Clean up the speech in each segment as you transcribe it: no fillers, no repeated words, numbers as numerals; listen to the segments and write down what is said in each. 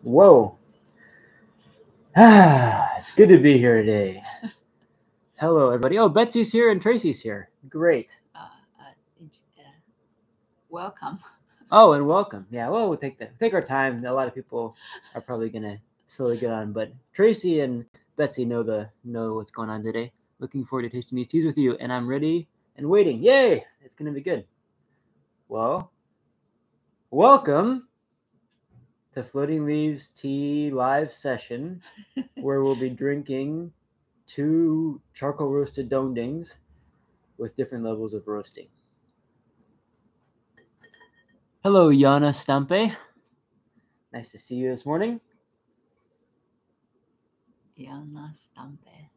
Whoa. It's good to be here today. Hello, everybody. Oh, Betsy's here and Tracy's here. Great. Welcome. Oh, and welcome. Yeah, well, we'll take our time. A lot of people are probably gonna slowly get on, but Tracy and Betsy know what's going on today. Looking forward to tasting these teas with you, and I'm ready and waiting. Yay! It's gonna be good. Well, welcome to Floating Leaves Tea live session, where we'll be drinking 2 charcoal roasted dongdings with different levels of roasting. Hello, Yana Stampe. Nice to see you this morning. Yana Stampe.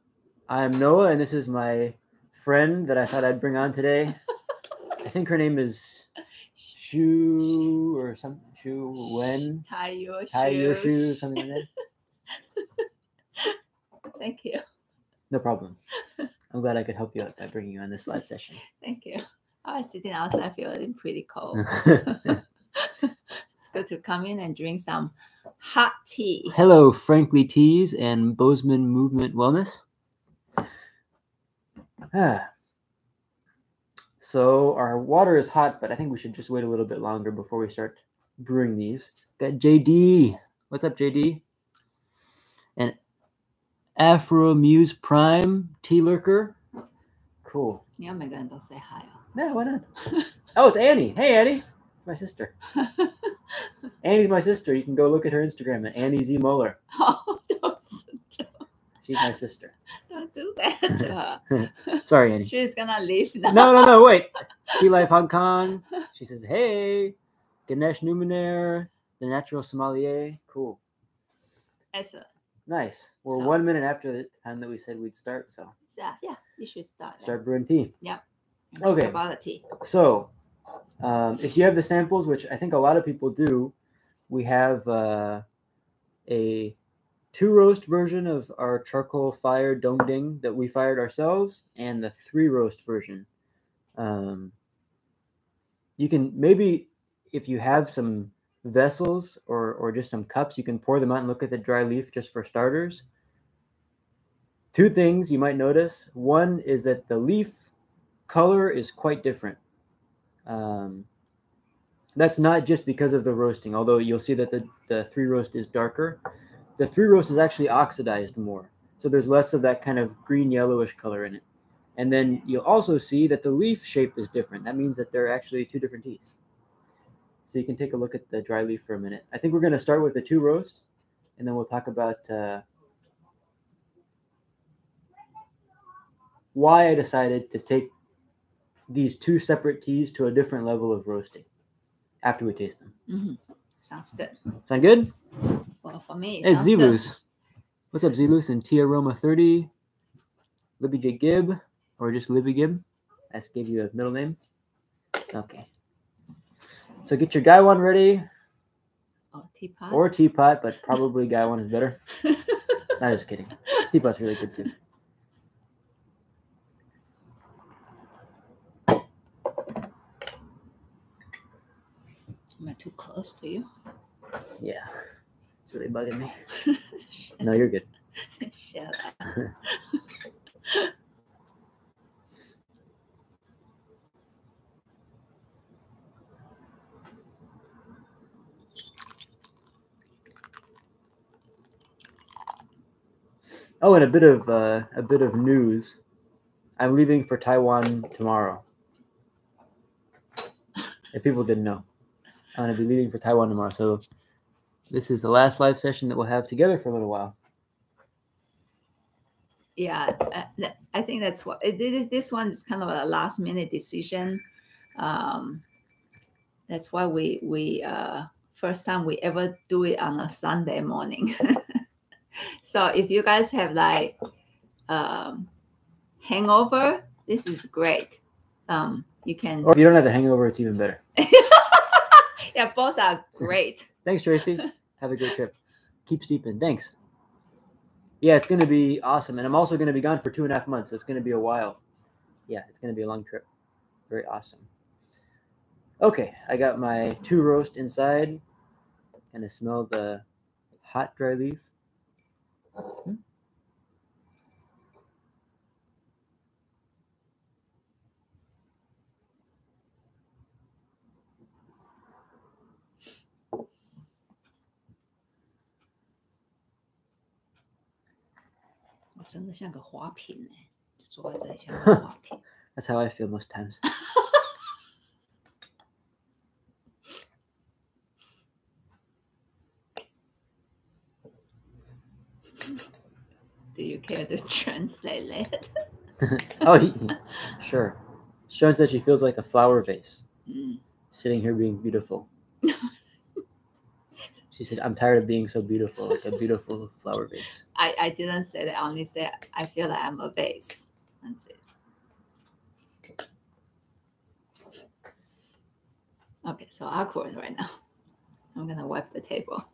I'm Noah, and this is my friend that I thought I'd bring on today. I think her name is Shu or something. Shu Wen. Tie your shoes, something like that. Thank you. No problem. I'm glad I could help you out by bringing you on this live session. Thank you. I was sitting outside feeling pretty cold. It's good to come in and drink some hot tea. Hello, Frankly Teas and Bozeman Movement Wellness. So our water is hot, but I think we should just wait a little bit longer before we start brewing these. Got JD. What's up, JD? And Afro Muse Prime Tea Lurker. Cool. Yeah, Megan, don't say hi. No, why not? Oh, it's Annie. Hey, Annie. It's my sister. Annie's my sister. You can go look at her Instagram at Annie Z Muller. Oh, She's my sister. Don't do that to her. Sorry, Annie. She's gonna leave now. No, wait. Tea Life Hong Kong. She says, hey, Ganesh Numenaire, the natural sommelier. Cool. Excellent. Nice. We're 1 minute after the time that we said we'd start, so. Yeah, you should start. Start brewing tea. Yep. Okay. About the tea. So, if you have the samples, which I think a lot of people do, we have a 2-roast version of our charcoal fired dongding that we fired ourselves, and the 3-roast version. You can maybe, if you have some vessels or just some cups, you can pour them out and look at the dry leaf just for starters. 2 things you might notice. One is that the leaf color is quite different. That's not just because of the roasting, although you'll see that the 3-roast is darker. The 3-roast is actually oxidized more, so there's less of that kind of green yellowish color in it. And then you'll also see that the leaf shape is different. That means that they're actually 2 different teas. So you can take a look at the dry leaf for a minute. I think we're going to start with the 2-roast, and then we'll talk about why I decided to take these 2 separate teas to a different level of roasting after we taste them. Mm-hmm. Sounds good. Sound good? Well, for me, it's Zelus. What's up, Zelus? And Tea Aroma 30. Libby J. Gibb, or just Libby Gibb. I just gave you a middle name. Okay. So get your Gaiwan ready. Teapot. Or teapot, but probably Gaiwan is better. No, just kidding. Teapot's really good too. Am I too close to you? Yeah. It's really bugging me. No, you're good. Shut up. Oh, and a bit of news. I'm leaving for Taiwan tomorrow. If people didn't know, I'm going to be leaving for Taiwan tomorrow. So this is the last live session that we'll have together for a little while. Yeah, I think that's what this one is kind of a last minute decision. That's why we first time we ever do it on a Sunday morning. So if you guys have like hangover, this is great. You can. Or if you don't have the hangover, it's even better. Yeah, both are great. Thanks, Tracy. Have a great trip. Keep steeping. Thanks. Yeah, it's going to be awesome. And I'm also going to be gone for 2.5 months. So it's going to be a while. Yeah, it's going to be a long trip. Very awesome. Okay, I got my 2-roast inside. Gonna smell the hot dry leaf. That's how I feel most times. Do you care to translate that? Oh, sure. Sharon said she feels like a flower vase, Mm. sitting here being beautiful. She said, I'm tired of being so beautiful, like a beautiful flower vase. I didn't say that. I only said I feel like I'm a vase. That's it. Okay, so awkward right now. I'm gonna wipe the table.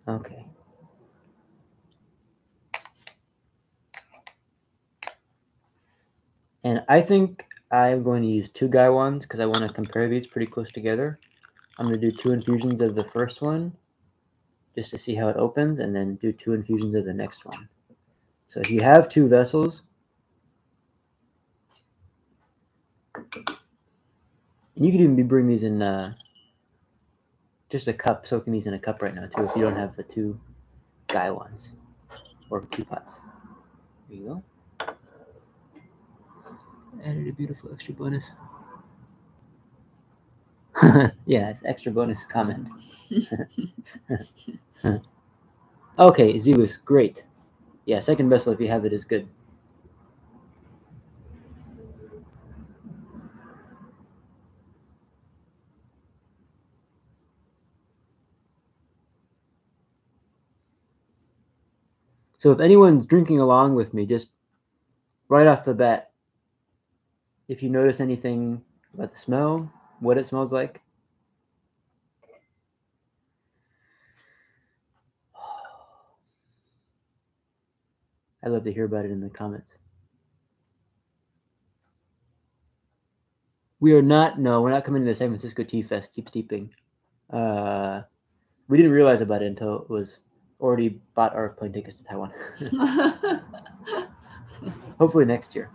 Okay. And I think I'm going to use 2 Gaiwans because I want to compare these pretty close together. I'm going to do 2 infusions of the first one just to see how it opens, and then do 2 infusions of the next one. So if you have 2 vessels, you could even be bringing these in just a cup, soaking these in a cup right now too, if you don't have the 2 Gaiwans or teapots. There you go. Added a beautiful extra bonus. Yeah, it's extra bonus comment. Okay, Zeus, great. Yeah, second vessel if you have it is good. So if anyone's drinking along with me, just right off the bat, if you notice anything about the smell, what it smells like. I'd love to hear about it in the comments. We're not coming to the San Francisco Tea Fest. Keep steeping. We didn't realize about it until it was already bought our plane tickets to Taiwan. Hopefully next year.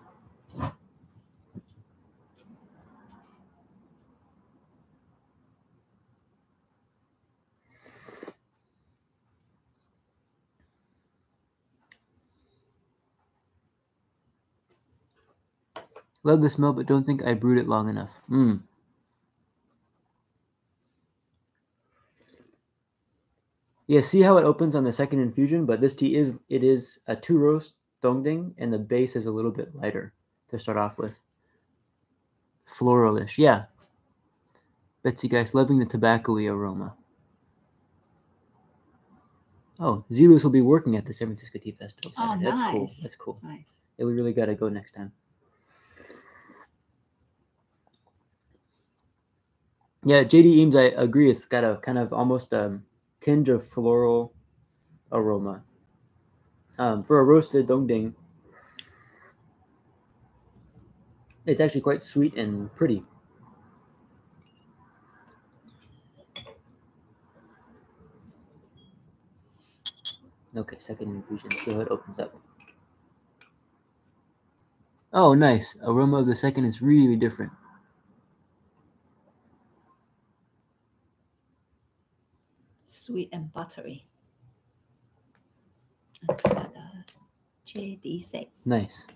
Love the smell, but don't think I brewed it long enough. Yeah, see how it opens on the second infusion, but this tea is a 2-roast dongding, and the base is a little bit lighter to start off with. Floralish, yeah. Betsy guys, loving the tobacco-y aroma. Oh, Zelus will be working at the San Francisco Tea Festival Saturday. Nice. That's cool. That's cool. Nice. Yeah, we really got to go next time. Yeah, JD Eames, I agree. It's got a kind of almost a tinge of floral aroma. For a roasted dongding, it's actually quite sweet and pretty. Okay, second infusion. See how it opens up. Oh, nice. Aroma of the second is really different. Sweet and buttery. That's what JD says. Nice.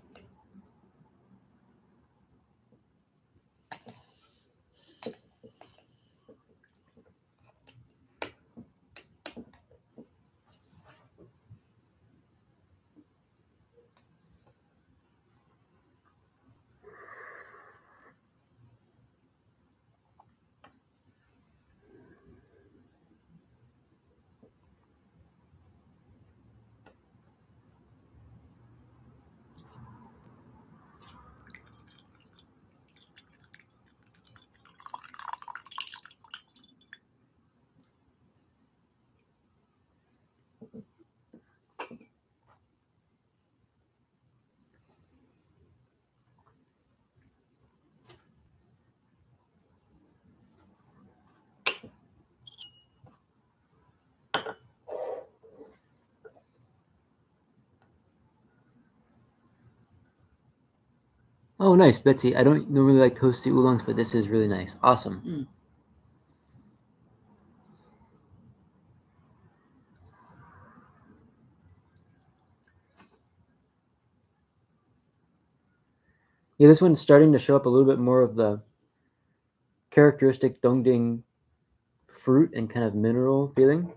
Oh, nice, Betsy. I don't normally like toasty oolongs, but this is really nice. Awesome. Mm. Yeah, this one's starting to show up a little bit more of the characteristic Dongding fruit and kind of mineral feeling.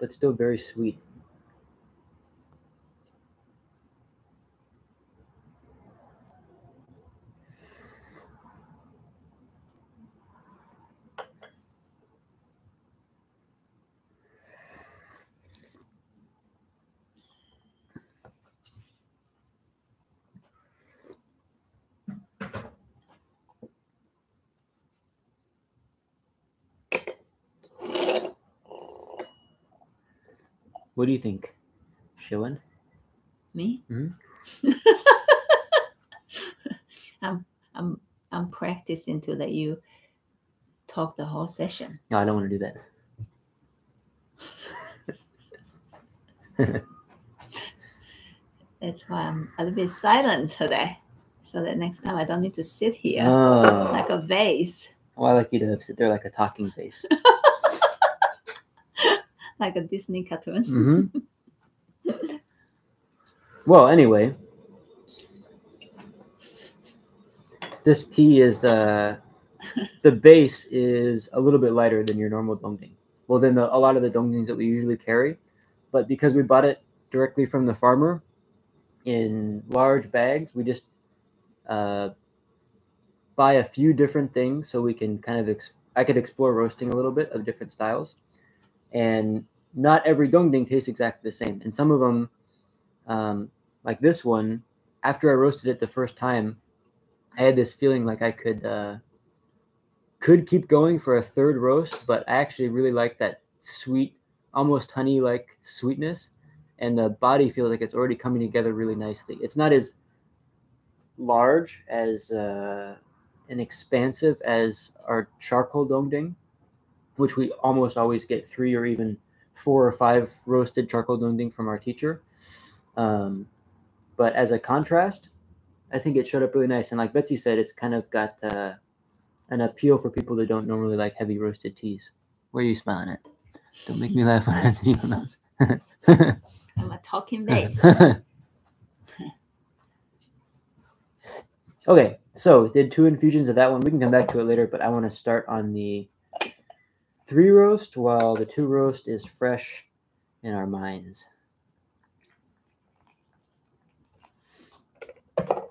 But still very sweet. What do you think, Shiwen? Me? Mm-hmm. I'm practicing to let you talk the whole session. No, I don't want to do that. That's why I'm a little bit silent today, so that next time I don't need to sit here Oh. like a vase, Well, I like you to sit there like a talking vase. like a Disney cartoon. Mm-hmm. Well, anyway, this tea is the base is a little bit lighter than your normal Dongding. Well, than a lot of the Dongdings that we usually carry, but because we bought it directly from the farmer in large bags, we just buy a few different things so we can kind of I could explore roasting a little bit of different styles, and not every Dongding tastes exactly the same. And some of them, like this one, after I roasted it the first time, I had this feeling like I could keep going for a third roast, but I actually really like that sweet, almost honey-like sweetness, and the body feels like it's already coming together really nicely. It's not as large as and expansive as our charcoal Dongding, which we almost always get 3 or even 4 or 5 roasted charcoal Dongding from our teacher. But as a contrast, I think it showed up really nice. And like Betsy said, it's kind of got an appeal for people that don't normally like heavy roasted teas. Where are you smiling at? Don't make me laugh when I have to eat my mouth. I'm a talking vase. Okay, so did 2 infusions of that one. We can come back to it later, but I want to start on the 3 roast while the 2 roast is fresh in our minds. Thank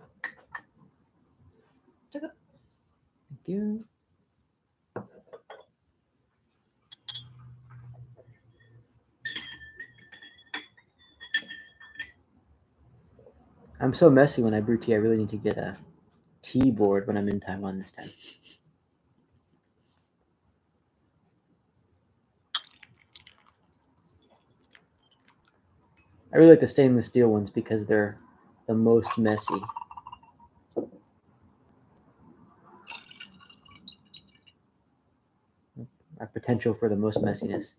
you. I'm so messy when I brew tea. I really need to get a tea board when I'm in Taiwan this time. I really like the stainless steel ones because they're the most messy. Our potential for the most messiness.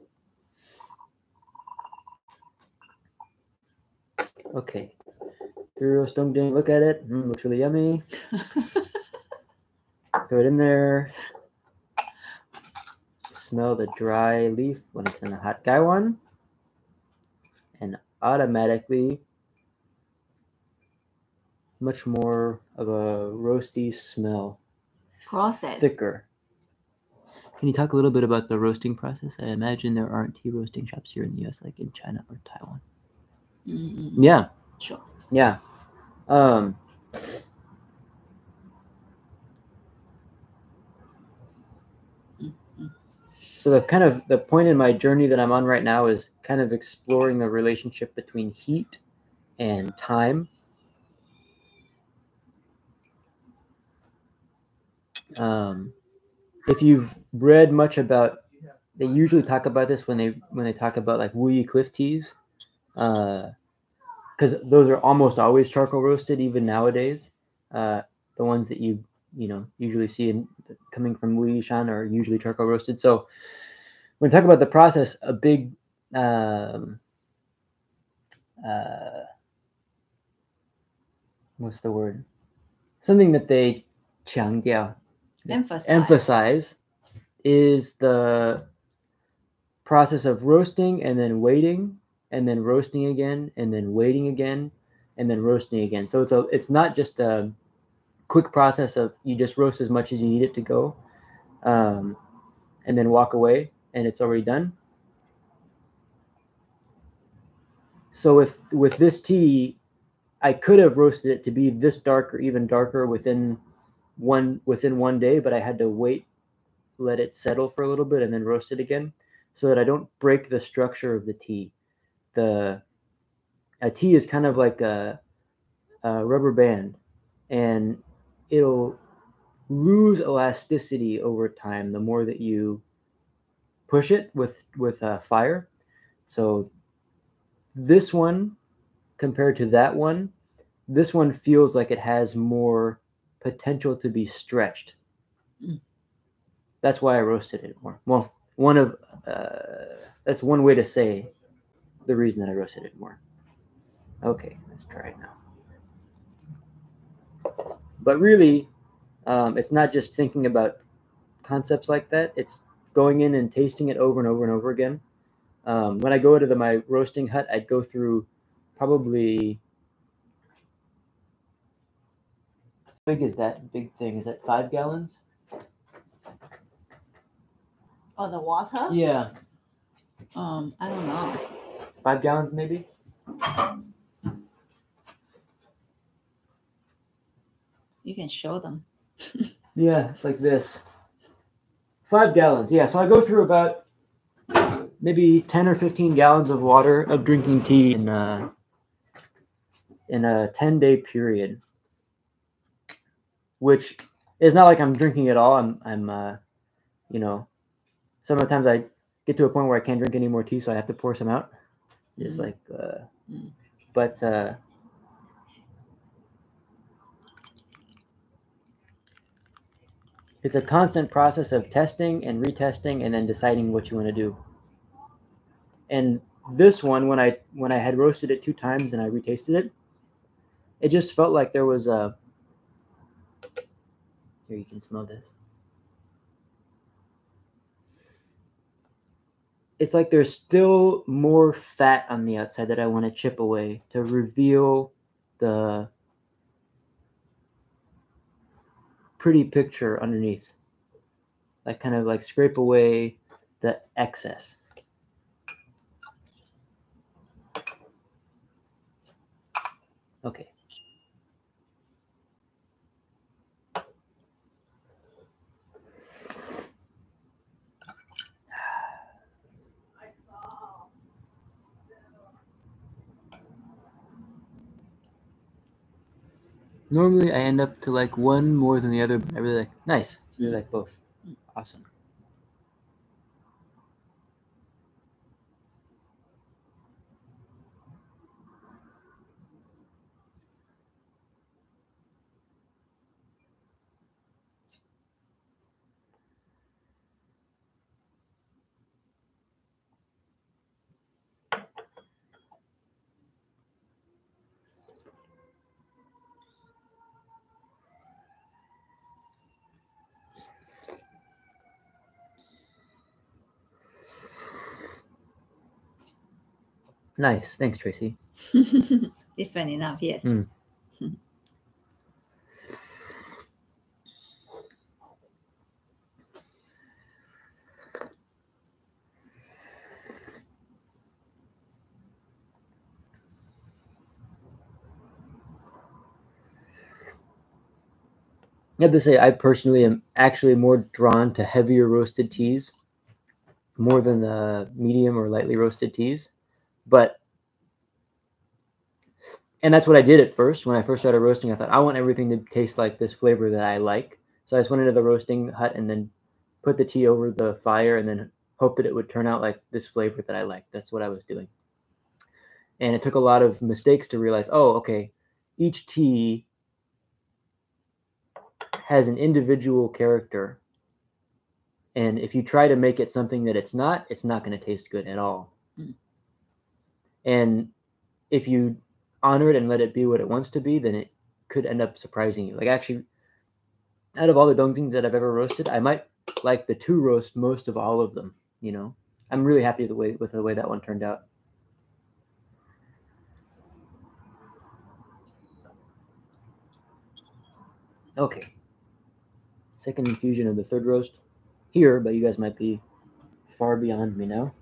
Okay. 3 roast Dongding. Look at it. Looks really yummy. Throw it in there. Smell the dry leaf when it's in the hot gaiwan. And automatically much more of a roasty smell. Process. Thicker. Can you talk a little bit about the roasting process? I imagine there aren't tea roasting shops here in the US like in China or Taiwan. Mm-hmm. Yeah. Sure. Yeah. So the point in my journey that I'm on right now is kind of exploring the relationship between heat and time. If you've read much about, they usually talk about this when they talk about like Wuyi Cliff teas, because those are almost always charcoal roasted even nowadays. the ones that you usually see coming from Wuyi-shan are usually charcoal roasted. So when we talk about the process, a big what's the word? Something that they 强调, emphasize is the process of roasting and then waiting and then roasting again and then waiting again and then roasting again. So it's not just a quick process of you just roast as much as you need it to go, and then walk away and it's already done. So with this tea, I could have roasted it to be this dark or even darker within one day, but I had to wait, let it settle for a little bit, and then roast it again, so that I don't break the structure of the tea. A tea is kind of like a rubber band, and it'll lose elasticity over time the more that you push it with fire. So this one compared to that one, this one feels like it has more potential to be stretched. That's why I roasted it more. Well, that's one way to say the reason that I roasted it more. Okay, let's try it now. But really, it's not just thinking about concepts like that. It's going in and tasting it over and over and over again. When I go to my roasting hut, I'd go through probably, how big is that big thing? Is that 5 gallons? Oh, the water? Yeah. I don't know. 5 gallons maybe? You can show them. Yeah, it's like this. 5 gallons. Yeah, so I go through about maybe 10 or 15 gallons of water of drinking tea in a 10-day period, which is not like I'm drinking it all. I'm sometimes I get to a point where I can't drink any more tea, so I have to pour some out. Just but it's a constant process of testing and retesting and then deciding what you want to do. And this one, when I had roasted it 2 times and I retasted it, it just felt like there was a, here you can smell this. It's like there's still more fat on the outside that I want to chip away to reveal the pretty picture underneath. Like kind of like scrape away the excess. Okay. Normally I end up to like one more than the other, but I really like, nice. I really like both. Awesome. Nice. Thanks, Tracy. Different enough, yes. I have to say, I personally am actually more drawn to heavier roasted teas more than the medium or lightly roasted teas. And that's what I did at first. When I first started roasting, I thought, I want everything to taste like this flavor that I like. So I just went into the roasting hut and then put the tea over the fire and then hoped that it would turn out like this flavor that I like. That's what I was doing. And it took a lot of mistakes to realize, oh, okay, each tea has an individual character. And if you try to make it something that it's not going to taste good at all. Mm. And if you honor it and let it be what it wants to be, then it could end up surprising you. Like actually, out of all the dongtings that I've ever roasted, I might like the 2 roast most of all of them. You know, I'm really happy with the way that one turned out. Okay. Second infusion of the 3rd roast here, but you guys might be far beyond me now.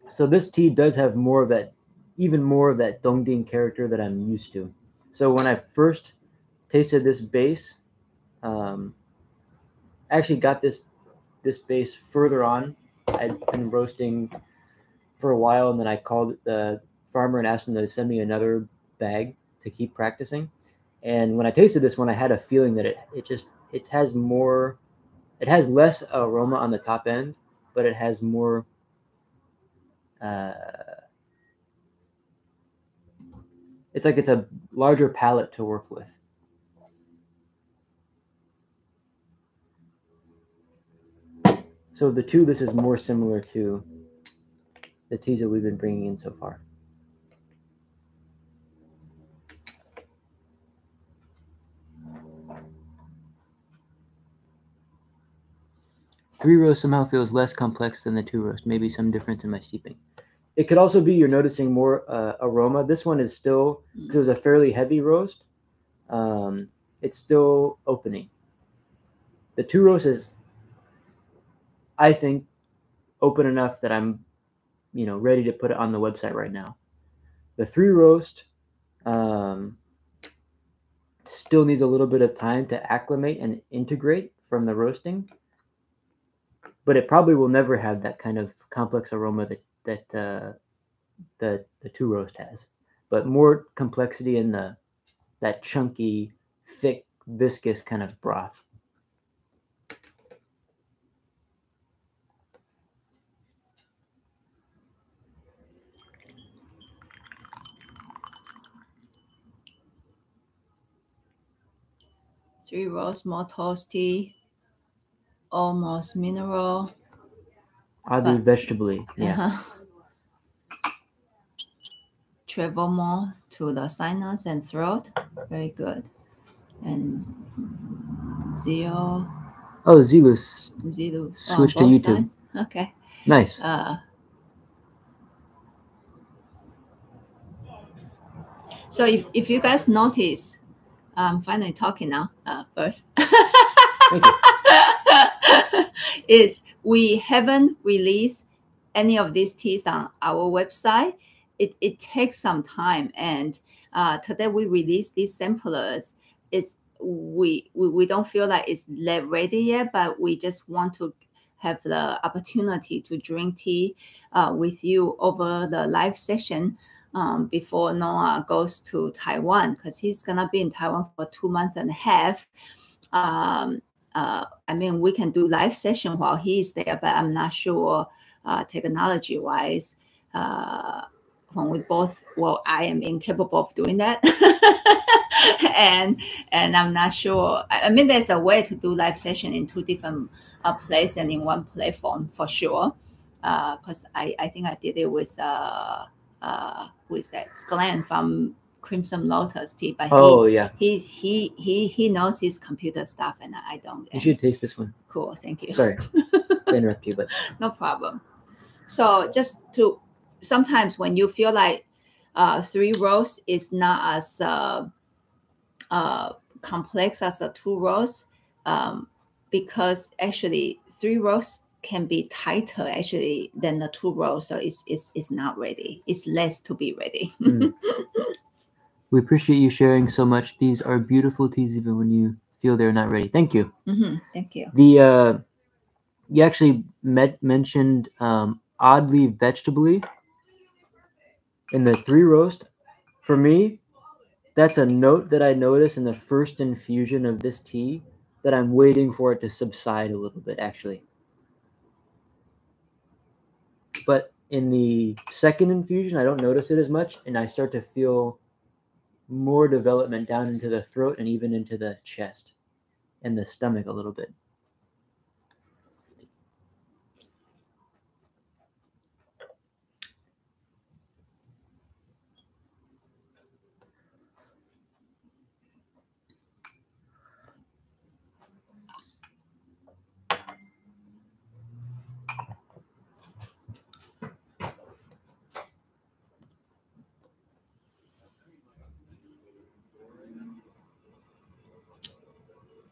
So this tea does have more of that, even more of that dongding character that I'm used to. So when I first tasted this base, I actually got this base further on. I'd been roasting for a while, and then I called the farmer and asked him to send me another bag to keep practicing. And when I tasted this one, I had a feeling that it has more, it has less aroma on the top end, but it has more it's like it's a larger palette to work with. So of the 2, this is more similar to the teas that we've been bringing in so far. Three roast somehow feels less complex than the 2 roast. Maybe some difference in my steeping. It could also be you're noticing more aroma. This one is still, because it was a fairly heavy roast, it's still opening. The 2 roast is, I think, open enough that I'm, ready to put it on the website right now. The 3 roast still needs a little bit of time to acclimate and integrate from the roasting, but it probably will never have that kind of complex aroma that the 2 roast has, but more complexity in that chunky, thick, viscous kind of broth. Three roast, more toasty, almost mineral. Oddly vegetable-y, yeah. Uh-huh. Travel more to the sinus and throat. Very good. And Zio. Oh, Zilus. Switch to YouTube. Sides. Okay. Nice. So if you guys notice, I'm finally talking now. First. Thank you. Is we haven't released any of these teas on our website. It takes some time, and today we release these samplers. We don't feel like it's ready yet, but we just want to have the opportunity to drink tea with you over the live session before Noah goes to Taiwan, because he's gonna be in Taiwan for 2.5 months. I mean, we can do live session while he's there, but I'm not sure technology wise. When we both, well, I am incapable of doing that. and I'm not sure. I mean, there's a way to do live session in 2 different places and in one platform for sure. Because I think I did it with that Glenn from Crimson Lotus tea, but he knows his computer stuff and I don't. You should taste this one. Cool, thank you. Sorry to interrupt you, but no problem. So just to sometimes when you feel like 3 rows is not as complex as the 2 rows, because actually 3 rows can be tighter actually than the 2 rows, so it's not ready. It's less to be ready. We appreciate you sharing so much. These are beautiful teas, even when you feel they're not ready. Thank you. Thank you. You actually mentioned oddly vegetably in the 3 roast. For me, that's a note that I notice in the first infusion of this tea that I'm waiting for it to subside a little bit, actually. But in the second infusion, I don't notice it as much, and I start to feel more development down into the throat and even into the chest and the stomach a little bit.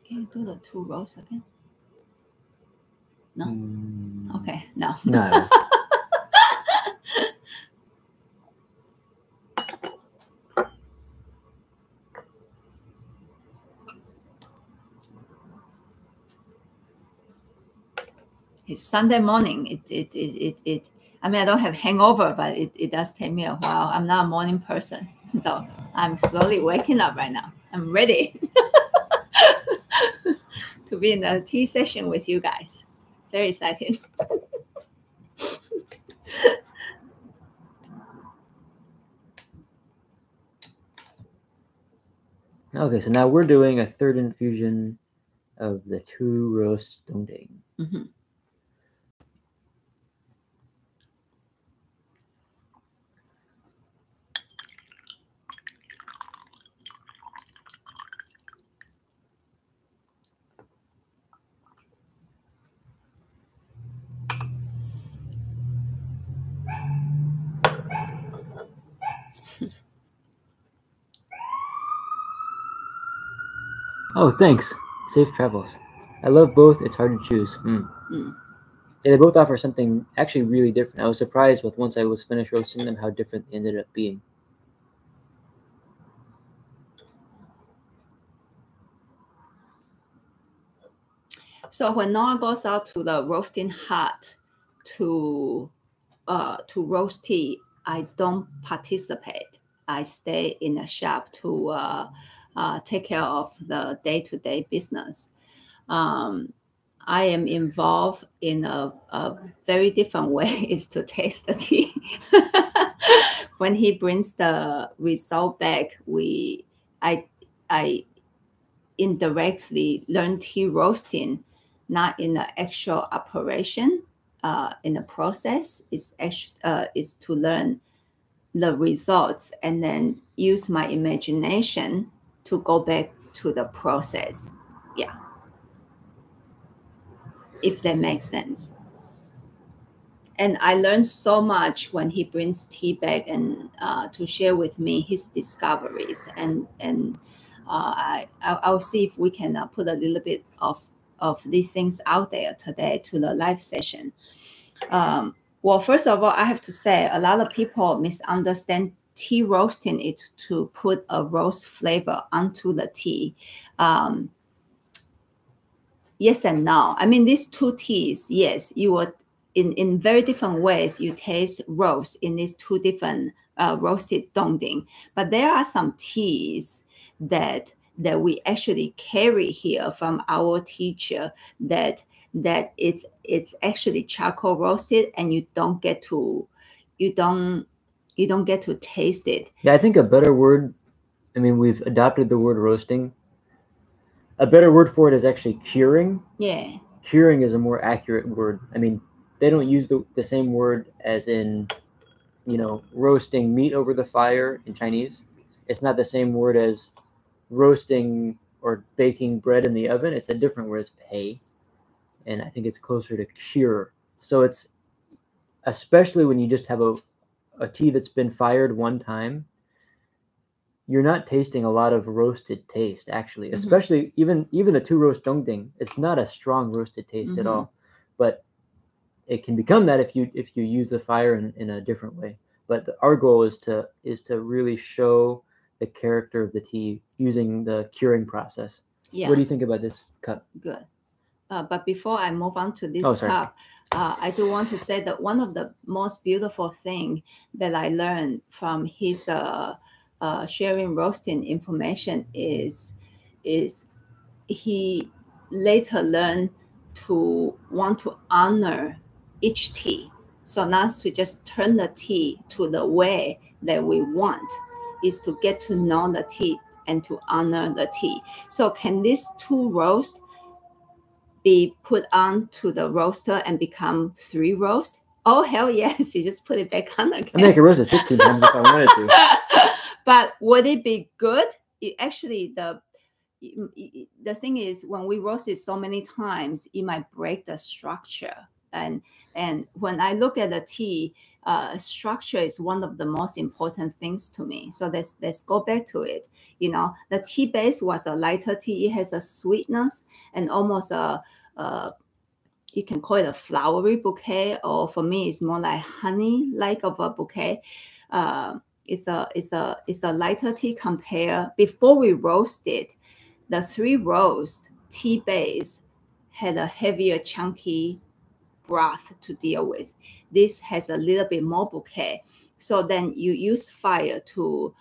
Can you do the 2 rows again? No? Okay, no. No. It's Sunday morning. I mean, I don't have hangover, but it does take me a while. I'm not a morning person, so I'm slowly waking up right now. I'm ready to be in a tea session with you guys. Very excited. Okay, so now we're doing a third infusion of the 2 roast dongding. Oh, thanks. Safe travels. I love both. It's hard to choose. Yeah, they both offer something actually really different. I was surprised with once I was finished roasting them how different they ended up being. So when Noah goes out to the roasting hut to roast tea, I don't participate. I stay in the shop to take care of the day-to-day business. I am involved in a very different ways to taste the tea. When he brings the result back, I indirectly learn tea roasting, not in the actual operation. In the process, is to learn the results and then use my imagination to go back to the process. Yeah, if that makes sense. And I learned so much when he brings tea back and to share with me his discoveries. And I'll see if we can put a little bit of these things out there today to the live session. Well, first of all, I have to say a lot of people misunderstand tea roasting is to put a roast flavor onto the tea. Yes and no. I mean, these 2 teas, yes, you would in very different ways you taste roast in these 2 different roasted dongding. But there are some teas that we actually carry here from our teacher that it's actually charcoal roasted, and you don't get to taste it. Yeah, I think a better word, I mean, we've adopted the word roasting. A better word for it is actually curing. Yeah. Curing is a more accurate word. I mean, they don't use the same word as in, roasting meat over the fire in Chinese. It's not the same word as roasting or baking bread in the oven. It's a different word. It's pei. And I think it's closer to cure. So it's, especially when you just have a tea that's been fired one time, you're not tasting a lot of roasted taste, actually. Especially even the 2 roast dongding, it's not a strong roasted taste at all. But it can become that if you use the fire in a different way. But our goal is to really show the character of the tea using the curing process. Yeah. What do you think about this cup? Good. But before I move on to this sorry. cup, I do want to say that one of the most beautiful thing that I learned from his sharing roasting information is he later learned to want to honor each tea. So not to just turn the tea to the way that we want, is to get to know the tea and to honor the tea. So can these 2 roasts be put on to the roaster and become 3 roasts? Oh, hell yes. You just put it back on again. I mean, I could roast it 16 times if I wanted to. But would it be good? Actually, the thing is, when we roast it so many times, it might break the structure. And when I look at the tea, structure is one of the most important things to me. So let's go back to it. You know, the tea base was a lighter tea. It has a sweetness and almost you can call it a flowery bouquet, or for me, it's more like honey like of a bouquet. It's a lighter tea compared. Before we roast it, the 3 roast tea base had a heavier, chunky broth to deal with. This has a little bit more bouquet. So then you use fire to,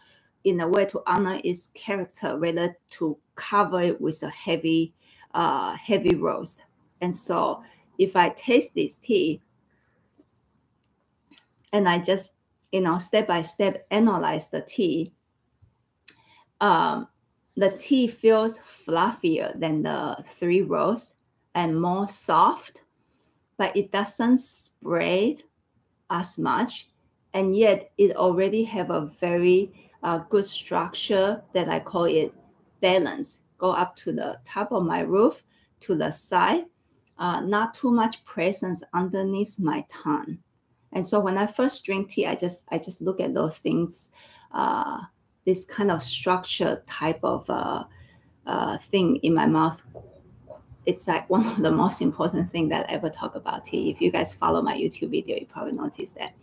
in a way, to honor its character, rather to cover it with a heavy roast. And so if I taste this tea and I just, step by step analyze the tea feels fluffier than the 3 roasts and more soft, but it doesn't spread as much. And yet it already have a very good structure that I call it balance. Go up to the top of my roof, to the side, not too much presence underneath my tongue. And so when I first drink tea, I just look at those things, this kind of structure type of thing in my mouth. It's like one of the most important things that I ever talk about tea. If you guys follow my YouTube video, you probably noticed that.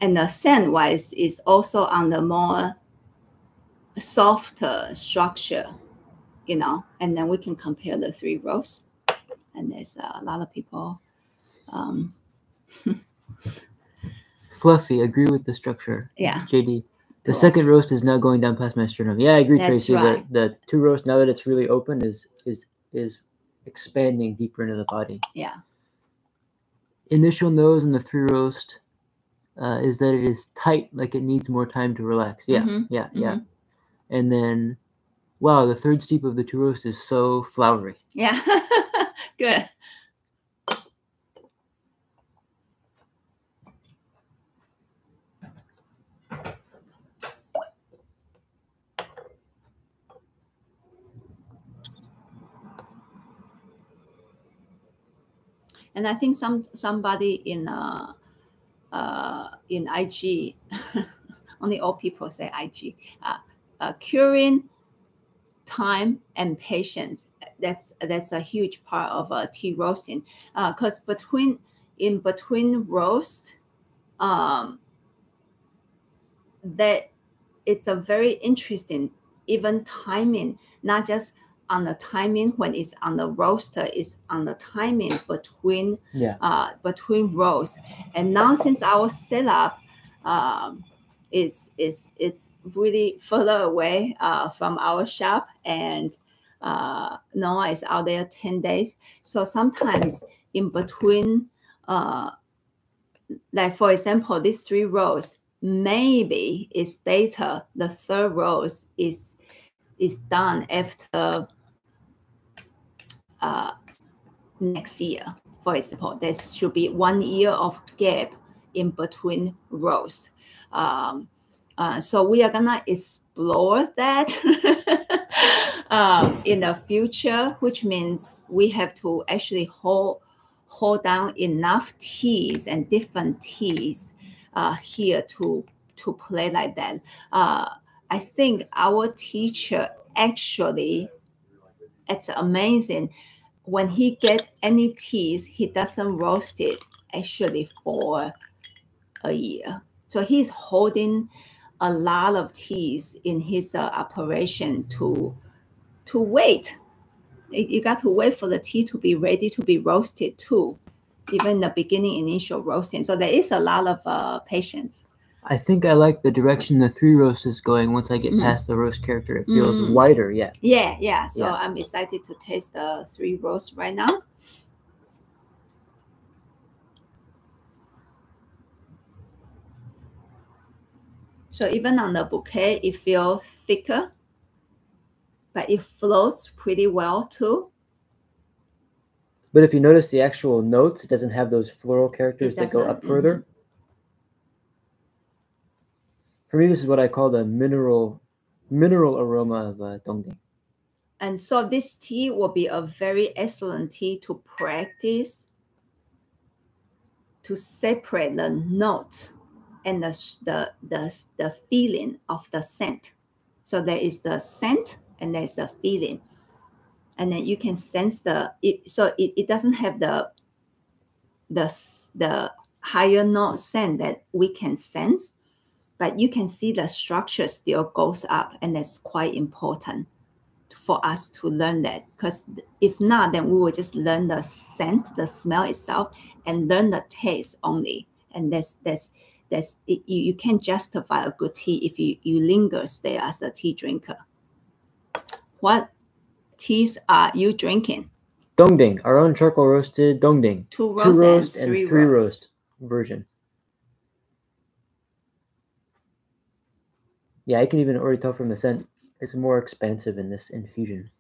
And the scent wise is also on the more softer structure, and then we can compare the 3 roasts. And there's a lot of people. Fluffy, agree with the structure. Yeah. JD. The second roast is now going down past my sternum. Yeah, I agree, That's Tracy. right. The 2 roast, now that it's really open, is expanding deeper into the body. Yeah. Initial nose in the 3 roast is that it is tight, like it needs more time to relax. Yeah, yeah. And then, wow, the 3rd steep of the 2 roast is so flowery. Yeah. Good. And I think somebody in IG, only old people say IG, curing time and patience. That's a huge part of tea roasting, because in between roast, that it's a very interesting even timing, not just on the timing when it's on the roaster, is on the timing between roast. And now since our setup is really further away from our shop, and Noah is out there 10 days, so sometimes in between, like for example, these 3 rows maybe is better. The 3rd roast is done after next year. For example, there should be 1 year of gap in between roast. So we are gonna explore that in the future, which means we have to actually hold down enough teas and different teas here to play like that. I think our teacher actually, it's amazing. when he get any teas, he doesn't roast it actually for a year. So he's holding a lot of teas in his operation to wait. You got to wait for the tea to be ready to be roasted too, even the beginning initial roasting. So there is a lot of patience. I think I like the direction the 3 roast is going. Once I get past the roast character, it feels wider. Yeah. Yeah. So I'm excited to taste the 3 roast right now. So even on the bouquet, it feels thicker, but it flows pretty well too. But if you notice the actual notes, it doesn't have those floral characters that go up further. For me, this is what I call the mineral aroma of Dongding. And so this tea will be a very excellent tea to practice to separate the notes and the feeling of the scent. So there is the scent and there's the feeling. And then you can sense it doesn't have the higher note scent that we can sense, but you can see the structure still goes up, and that's quite important for us to learn that, because if not, then we will just learn the scent, the smell itself, and learn the taste only. And that's it. You can't justify a good tea if you linger there as a tea drinker. What teas are you drinking? Dongding, our own charcoal roasted Dongding. 2 roast and 3 roast version. Yeah, I can even already tell from the scent, it's more expansive in this infusion.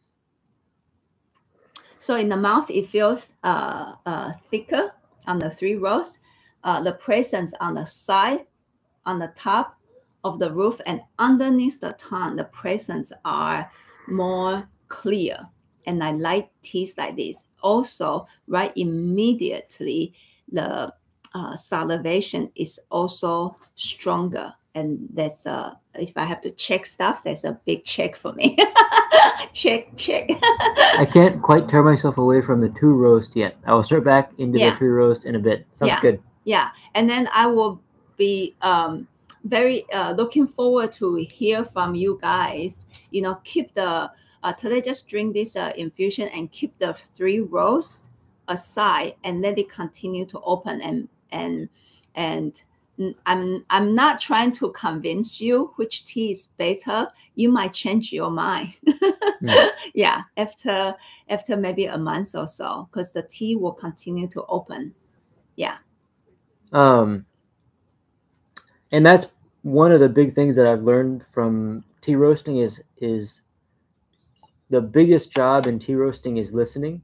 So in the mouth, it feels thicker on the 3 roast. The presence on the side, on the top of the roof, and underneath the tongue, the presence are more clear. And I like teas like this. Also, right immediately, the salivation is also stronger. And that's if I have to check stuff, that's a big check for me. check. I can't quite tear myself away from the 2 roast yet. I will start back into the 3 roast in a bit. Sounds good. Yeah, and then I will be very looking forward to hear from you guys. Keep the today just drink this infusion and keep the 3 roast aside and let it continue to open and I'm not trying to convince you which tea is better. You might change your mind. Yeah, after maybe a month or so, because the tea will continue to open. Yeah. And that's one of the big things that I've learned from tea roasting is the biggest job in tea roasting is listening.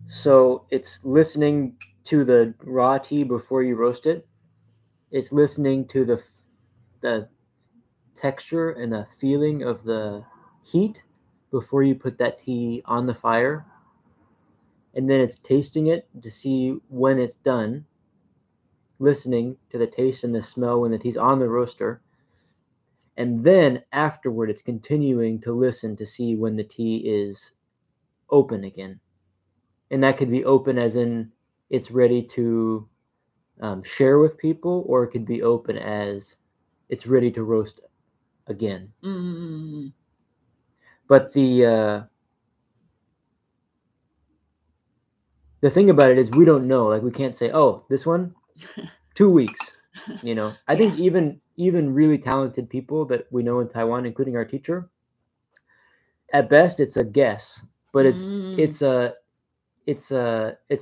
So it's listening to the raw tea before you roast it. It's listening to the texture and the feeling of the heat before you put that tea on the fire. And then it's tasting it to see when it's done, listening to the taste and the smell when the tea's on the roaster. And then afterward, it's continuing to listen to see when the tea is open again. And that could be open as in it's ready to share with people, or it could be open as it's ready to roast again. But the thing about it is we don't know. Like, we can't say, oh, this one, 2 weeks. I think even really talented people that we know in Taiwan, including our teacher, at best it's a guess. But it's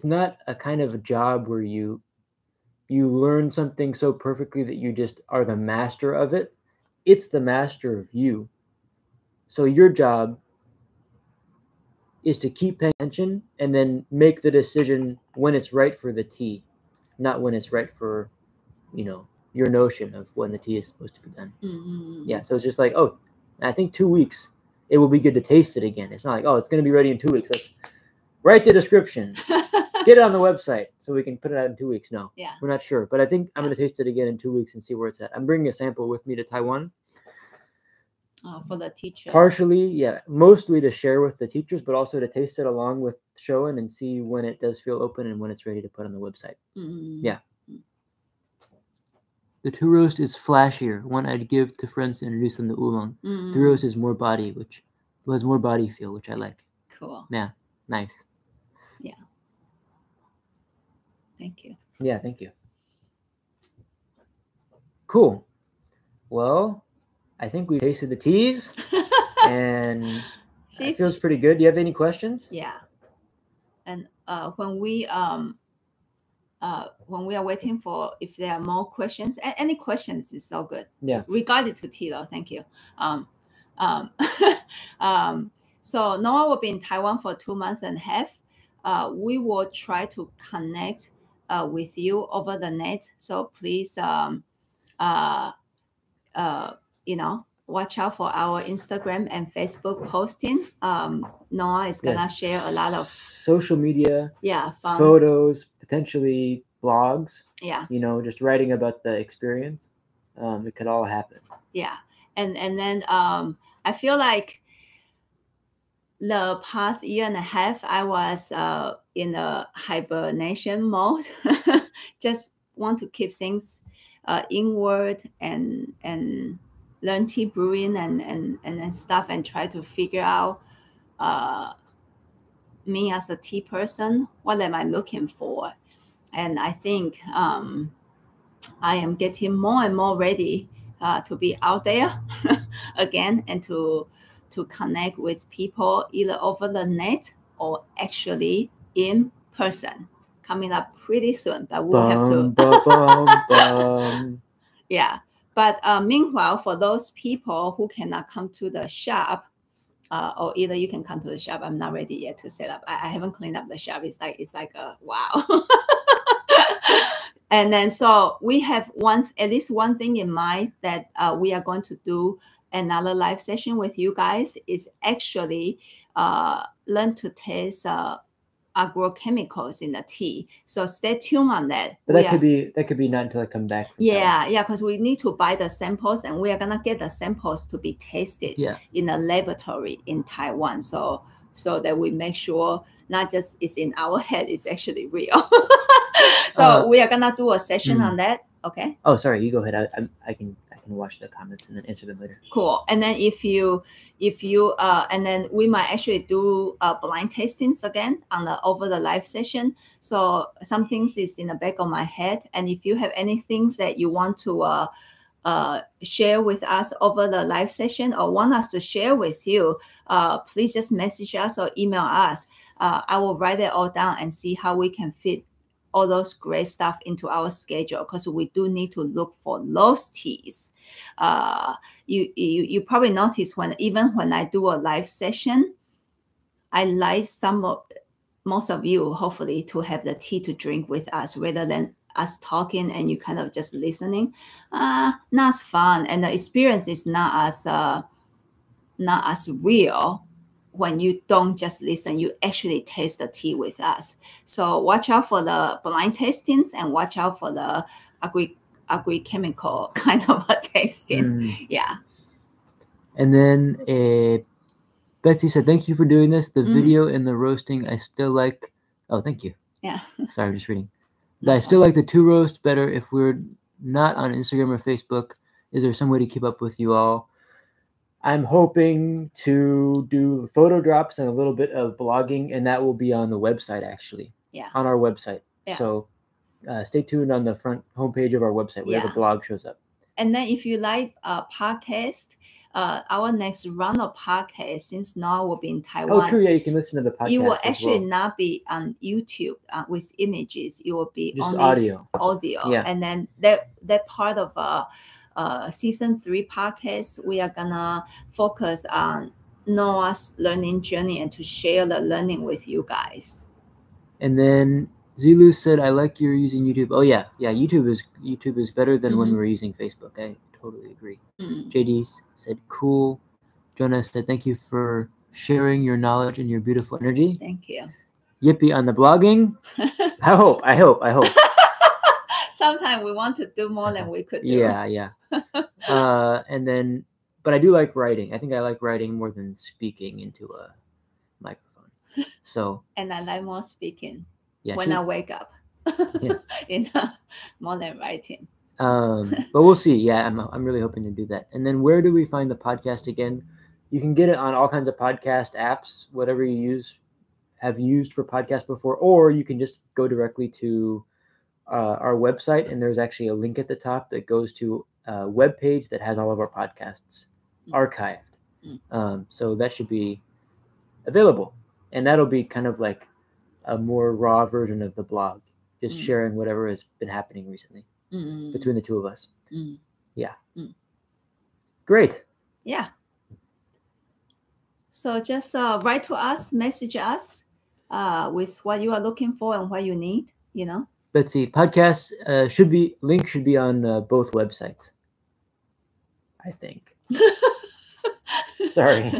not a kind of a job where you learn something so perfectly that you just are the master of it. It's the master of you. So your job is to keep paying attention and then make the decision when it's right for the tea, not when it's right for, your notion of when the tea is supposed to be done. Yeah, so it's just like, oh, I think 2 weeks, it will be good to taste it again. It's not like, oh, it's going to be ready in 2 weeks. Let's write the description. Get it on the website so we can put it out in 2 weeks. No, we're not sure. But I think I'm going to taste it again in 2 weeks and see where it's at. I'm bringing a sample with me to Taiwan. For the teacher. Partially, yeah, mostly to share with the teachers, but also to taste it along with Shoen and see when it does feel open and when it's ready to put on the website. Yeah. The two roast is flashier, one I'd give to friends to introduce them to oolong. Three roast is more body, which has more body feel, which I like. Cool. Yeah, nice. Yeah. Thank you. Yeah, thank you. Cool. Well, I think we tasted the teas, and it feels pretty good. Do you have any questions? Yeah. And when we are waiting for if there are more questions, any questions is so good. Yeah. Regarding to tea, though, thank you. So Noah will be in Taiwan for 2.5 months. We will try to connect with you over the net. So please, watch out for our Instagram and Facebook posting. Noah is gonna share a lot of social media, fun photos, potentially blogs. Yeah. Just writing about the experience. It could all happen. Yeah. And then I feel like the past 1.5 years, I was in a hibernation mode. Just want to keep things inward and learn tea brewing and stuff, and try to figure out me as a tea person, what am I looking for? And I think I am getting more and more ready to be out there again and to connect with people either over the net or actually in person. Coming up pretty soon, but we'll have to. Yeah. But meanwhile, for those people who cannot come to the shop, or either you can come to the shop. I'm not ready yet to set up. I haven't cleaned up the shop. It's like a wow. And then so we have at least one thing in mind that we are going to do another live session with you guys is actually learn to taste agrochemicals in the tea. So stay tuned on that. But that could be not until I come back. Yeah, because we need to buy the samples, and we are gonna get the samples to be tasted in a laboratory in Taiwan. So that we make sure not just it's in our head, it's actually real. So we are gonna do a session on that. Okay. Oh, sorry. You go ahead. I can watch the comments and then answer them later. Cool. And then if you and then we might actually do blind tastings again over the live session. So some things is in the back of my head, and if you have anything that you want to share with us over the live session or want us to share with you, please just message us or email us. I will write it all down and see how we can fit all those great stuff into our schedule, because we do need to look for those teas. You probably notice even when I do a live session, I like most of you hopefully to have the tea to drink with us rather than us talking and you kind of just listening. Not as fun, and the experience is not as real when you don't just listen, you actually taste the tea with us. So watch out for the blind tastings and watch out for the agri-chemical kind of a tasting. Yeah. And then Betsy said, thank you for doing this. The video and the roasting, I still like. Oh, thank you. Yeah. Sorry, I'm just reading. I still like the two roast better if we're not on Instagram or Facebook. Is there some way to keep up with you all? I'm hoping to do photo drops and a little bit of blogging, and that will be on the website, actually. Yeah. On our website. Yeah. So stay tuned on the front homepage of our website where the blog shows up. And then if you like a podcast, our next round of podcast, since now we'll be in Taiwan. Oh, true. Yeah, you can listen to the podcast. It will actually not be on YouTube with images. It will be just only audio. Yeah. And then that part of season 3 podcast, we are gonna focus on Noah's learning journey and to share the learning with you guys. And then Zilu said, I like you're using YouTube. Oh yeah. YouTube is better than when we're using Facebook. I totally agree. JD said, cool. Jonah said, thank you for sharing your knowledge and your beautiful energy. Thank you. Yippee on the blogging. I hope. Sometimes we want to do more than we could do. Yeah. And then but I do like writing. I think I like writing more than speaking into a microphone. So And I like more speaking yeah, when I wake up. Yeah. In the morning writing. But we'll see. Yeah, I'm really hoping to do that. And then where do we find the podcast again? You can get it on all kinds of podcast apps, whatever you have used for podcast before, or you can just go directly to our website, and there's actually a link at the top that goes to a web page that has all of our podcasts archived. So that should be available, and that'll be kind of like a more raw version of the blog, just sharing whatever has been happening recently between the two of us. Yeah. Great. Yeah. So just write to us, message us with what you are looking for and what you need, you know. Betsy, podcasts link should be on both websites, I think. Sorry.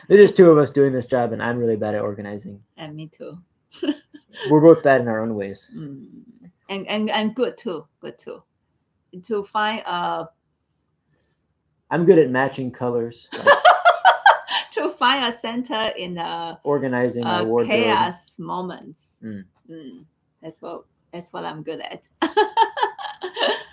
There's just two of us doing this job, and I'm really bad at organizing. And me too. We're both bad in our own ways. And good too. Good too. To find I'm good at matching colors. to find a center in the organizing our wardrobe. Chaos moments. That's what I'm good at.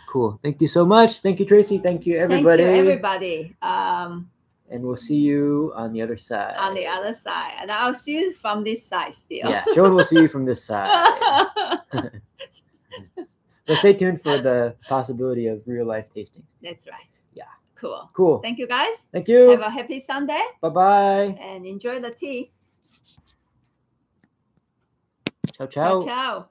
Cool. Thank you so much. Thank you, Tracy. Thank you, everybody. Thank you, everybody. And we'll see you on the other side. On the other side. And I'll see you from this side still. Yeah, Joan will see you from this side. But stay tuned for the possibility of real life tastings. That's right. Yeah. Cool. Cool. Thank you, guys. Thank you. Have a happy Sunday. Bye-bye. And enjoy the tea. Ciao, ciao. Ciao, ciao.